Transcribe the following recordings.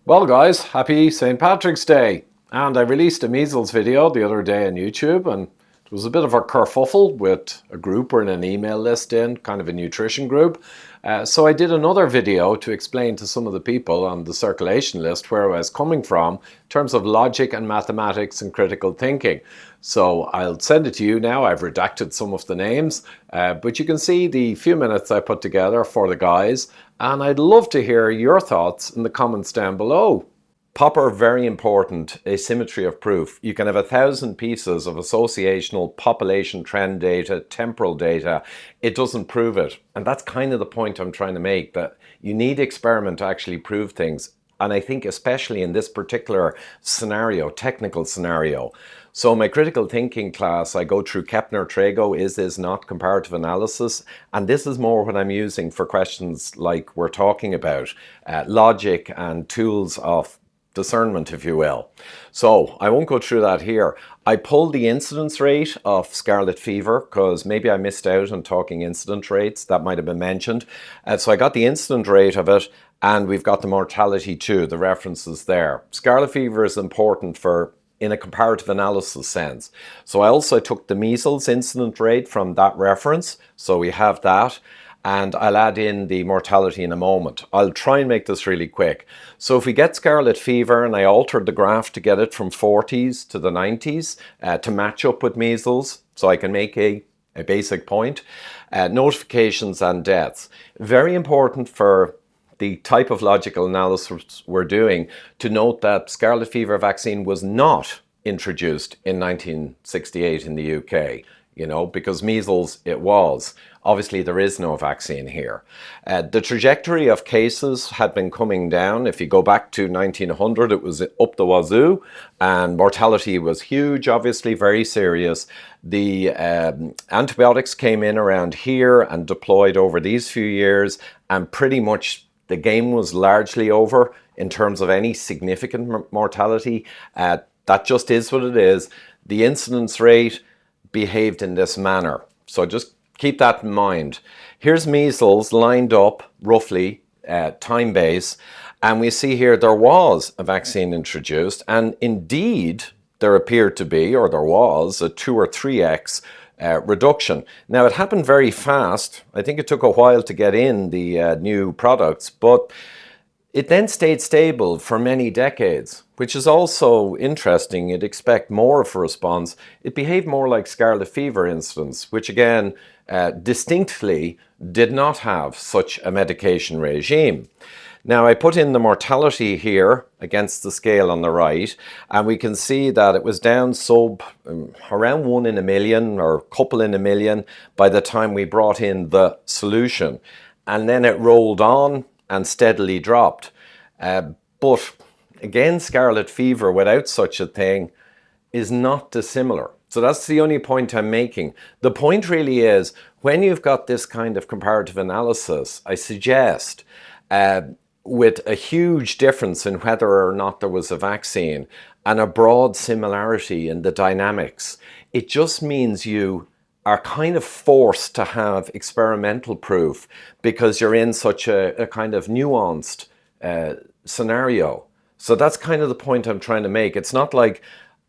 Well guys, happy St. Patrick's Day! And I released a measles video the other day on YouTube, and it was a bit of a kerfuffle with a group or in an email list in, kind of a nutrition group. So I did another video to explain to some of the people on the circulation list where I was coming from in terms of logic and mathematics and critical thinking. So I'll send it to you now. I've redacted some of the names, but you can see the few minutes I put together for the guys, and I'd love to hear your thoughts in the comments down below. Popper, very important, asymmetry of proof. You can have 1,000 pieces of associational population trend data, temporal data. It doesn't prove it. And that's kind of the point I'm trying to make, that you need experiment to actually prove things. And I think especially in this particular scenario, technical scenario. So my critical thinking class, I go through Kepner, Trago, is not comparative analysis. And this is more what I'm using for questions like we're talking about, logic and tools of discernment, if you will. So I won't go through that here. I pulled the incidence rate of scarlet fever because maybe I missed out on talking incident rates. That might have been mentioned. So I got the incident rate of it, and we've got the mortality too, the references there. Scarlet fever is important for in a comparative analysis sense. So I also took the measles incident rate from that reference. So we have that. And I'll add in the mortality in a moment. I'll try and make this really quick. So if we get scarlet fever, and I altered the graph to get it from 40s to the 90s to match up with measles, so I can make a basic point. Notifications and deaths. Very important for the type of logical analysis we're doing to note that scarlet fever vaccine was not introduced in 1968 in the UK. You know, because measles, it was. Obviously, there is no vaccine here. The trajectory of cases had been coming down. If you go back to 1900, it was up the wazoo, and mortality was huge, obviously, very serious. The antibiotics came in around here and deployed over these few years, and pretty much the game was largely over in terms of any significant mortality. That just is what it is. The incidence rate behaved in this manner. So just keep that in mind. Here's measles lined up roughly time base, and we see here there was a vaccine introduced, and indeed there appeared to be, or there was, a 2 or 3x reduction. Now it happened very fast. I think it took a while to get in the new products, but it then stayed stable for many decades, which is also interesting. You'd expect more of a response. It behaved more like scarlet fever incidence, which again, distinctly did not have such a medication regime. Now I put in the mortality here against the scale on the right, and we can see that it was down around 1 in a million or couple in a million by the time we brought in the solution. And then it rolled on and steadily dropped. But again, scarlet fever without such a thing is not dissimilar. So that's the only point I'm making. The point really is, when you've got this kind of comparative analysis, I suggest, with a huge difference in whether or not there was a vaccine and a broad similarity in the dynamics, it just means you are kind of forced to have experimental proof because you're in such a kind of nuanced scenario. So that's kind of the point I'm trying to make. It's not like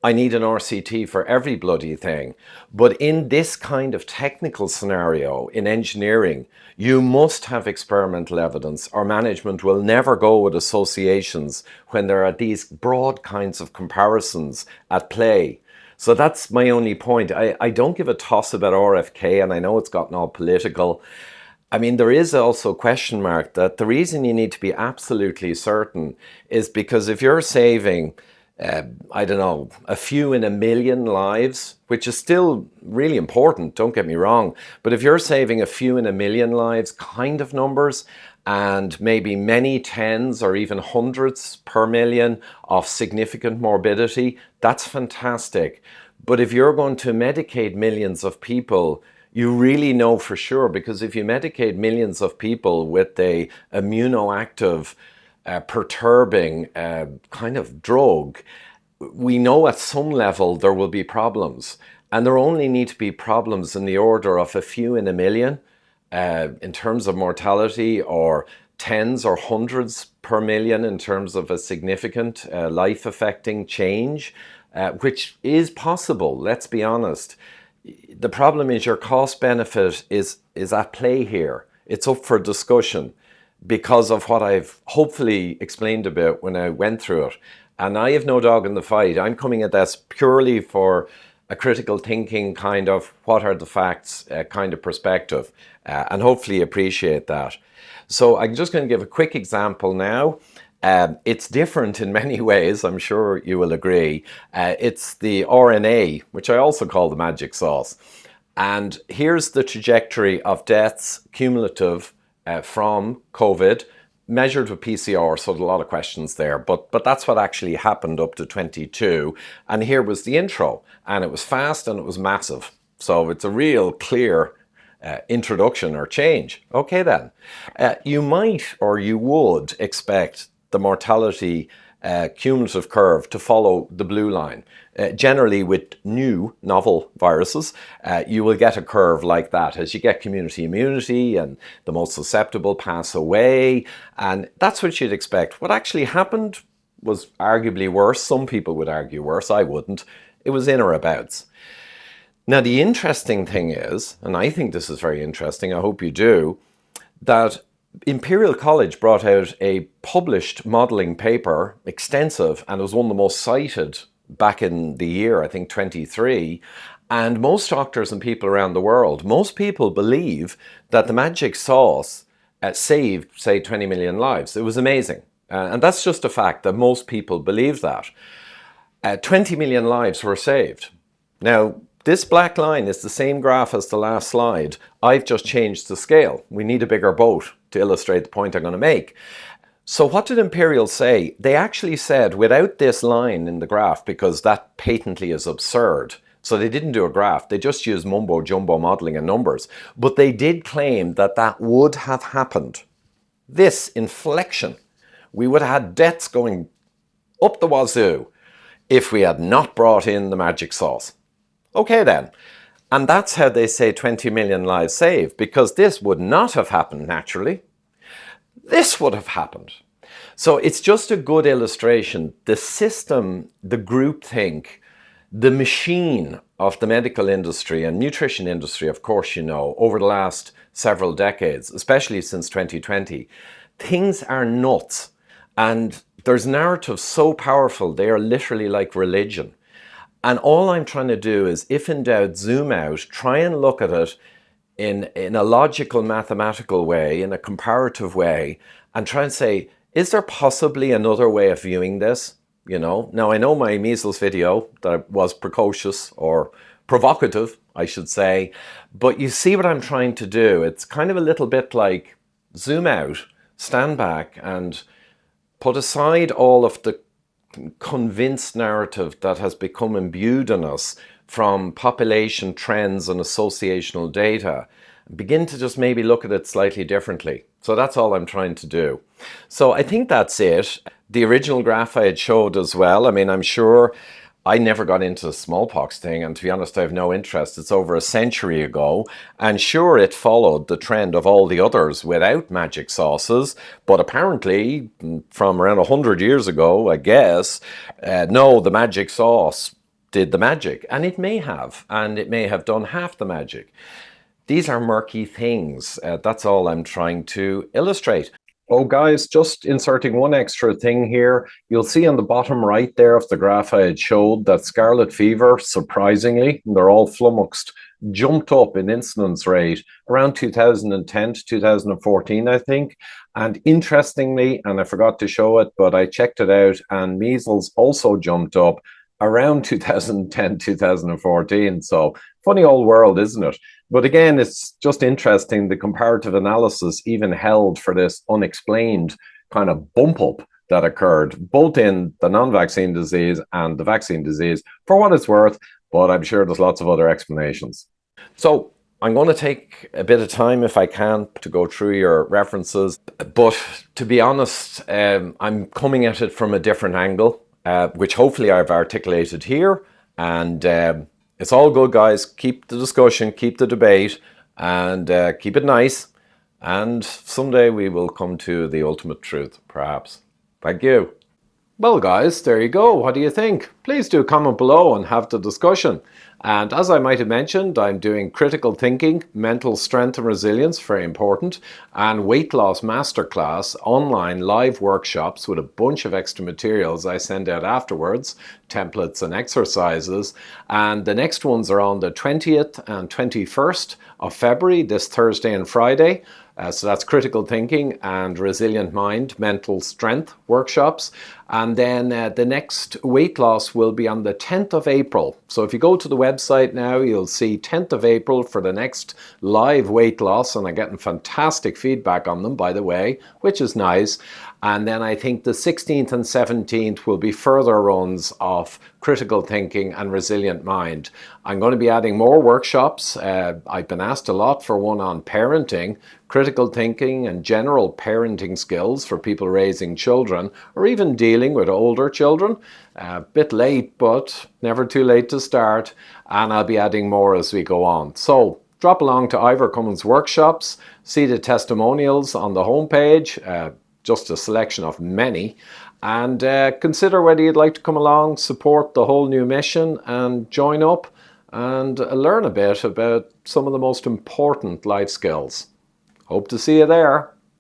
I need an RCT for every bloody thing, but in this kind of technical scenario in engineering, you must have experimental evidence, or management will never go with associations when there are these broad kinds of comparisons at play. So that's my only point. I don't give a toss about RFK, and I know it's gotten all political. I mean, there is also a question mark that the reason you need to be absolutely certain is because if you're saving, I don't know, a few in a million lives, which is still really important, don't get me wrong, but if you're saving a few in a million lives kind of numbers, and maybe many tens or even hundreds per million of significant morbidity, that's fantastic. But if you're going to medicate millions of people, you really know for sure, because if you medicate millions of people with a immunoactive, perturbing kind of drug, we know at some level there will be problems. And there only need to be problems in the order of a few in a million in terms of mortality or tens or hundreds per million in terms of a significant life-affecting change, which is possible, let's be honest. The problem is your cost benefit is at play here. It's up for discussion because of what I've hopefully explained about when I went through it. And I have no dog in the fight. I'm coming at this purely for a critical thinking kind of what are the facts kind of perspective, and hopefully appreciate that. So I'm just going to give a quick example now. It's different in many ways, I'm sure you will agree. It's the RNA, which I also call the magic sauce. And here's the trajectory of deaths cumulative from COVID, measured with PCR, so there's a lot of questions there, but that's what actually happened up to 22. And here was the intro, and it was fast and it was massive. So it's a real clear introduction or change. Okay then, you might or you would expect the mortality cumulative curve to follow the blue line. Generally with new novel viruses, you will get a curve like that as you get community immunity and the most susceptible pass away, and that's what you'd expect. What actually happened was arguably worse. Some people would argue worse, I wouldn't. It was in or abouts. Now the interesting thing is, and I think this is very interesting, I hope you do, that Imperial College brought out a published modelling paper, extensive, and it was one of the most cited back in the year, I think 23, and most doctors and people around the world, most people believe that the magic sauce saved, say, 20 million lives. It was amazing. And that's just a fact that most people believe that. 20 million lives were saved. Now, this black line is the same graph as the last slide. I've just changed the scale. We need a bigger boat to illustrate the point I'm going to make. So what did Imperial say? They actually said without this line in the graph, because that patently is absurd. So they didn't do a graph. They just used mumbo jumbo modeling and numbers. But they did claim that that would have happened. This inflection, we would have had deaths going up the wazoo if we had not brought in the magic sauce. Okay then. And that's how they say 20 million lives saved, because this would not have happened naturally. This would have happened. So it's just a good illustration. The system, the groupthink, the machine of the medical industry and nutrition industry, of course, you know, over the last several decades, especially since 2020, things are nuts. And there's narratives so powerful, they are literally like religion. And all I'm trying to do is, if in doubt, zoom out, try and look at it in a logical, mathematical way, in a comparative way, and try and say, is there possibly another way of viewing this? You know, now I know my measles video that was precocious or provocative, I should say, but you see what I'm trying to do. It's kind of a little bit like zoom out, stand back, and put aside all of the convinced narrative that has become imbued in us from population trends and associational data, begin to just maybe look at it slightly differently. So that's all I'm trying to do. So I think that's it. The original graph I had showed as well, I mean, I'm sure I never got into the smallpox thing, and to be honest, I have no interest. It's over a century ago, and sure, it followed the trend of all the others without magic sauces, but apparently, from around 100 years ago, I guess, no, the magic sauce did the magic, and it may have done half the magic. These are murky things. That's all I'm trying to illustrate. Oh, guys, just inserting one extra thing here. You'll see on the bottom right there of the graph I had showed that scarlet fever, surprisingly, and they're all flummoxed, jumped up in incidence rate around 2010 to 2014, I think. And interestingly, and I forgot to show it, but I checked it out, and measles also jumped up around 2010, 2014. So funny old world, isn't it? But again, it's just interesting. The comparative analysis even held for this unexplained kind of bump up that occurred both in the non-vaccine disease and the vaccine disease, for what it's worth, but I'm sure there's lots of other explanations. So I'm going to take a bit of time, if I can, to go through your references. But to be honest, I'm coming at it from a different angle, which hopefully I've articulated here. And it's all good, guys. Keep the discussion, keep the debate, and keep it nice. And someday we will come to the ultimate truth, perhaps. Thank you. Well, guys, there you go. What do you think? Please do comment below and have the discussion. And as I might have mentioned, I'm doing critical thinking, mental strength and resilience, very important, and weight loss masterclass, online live workshops with a bunch of extra materials I send out afterwards, templates and exercises. And the next ones are on the 20th and 21st of February, this Thursday and Friday. So that's critical thinking and resilient mind, mental strength workshops. And then the next weight loss will be on the 10th of April. So if you go to the website now, you'll see 10th of April for the next live weight loss. And I'm getting fantastic feedback on them, by the way, which is nice. And then I think the 16th and 17th will be further runs of critical thinking and resilient mind. I'm going to be adding more workshops. I've been asked a lot for one on parenting, critical thinking and general parenting skills for people raising children or even dealing with older children. A bit late, but never too late to start. And I'll be adding more as we go on. So drop along to Ivor Cummins Workshops, see the testimonials on the homepage, just a selection of many, and consider whether you'd like to come along, support the whole new mission and join up and learn a bit about some of the most important life skills. Hope to see you there.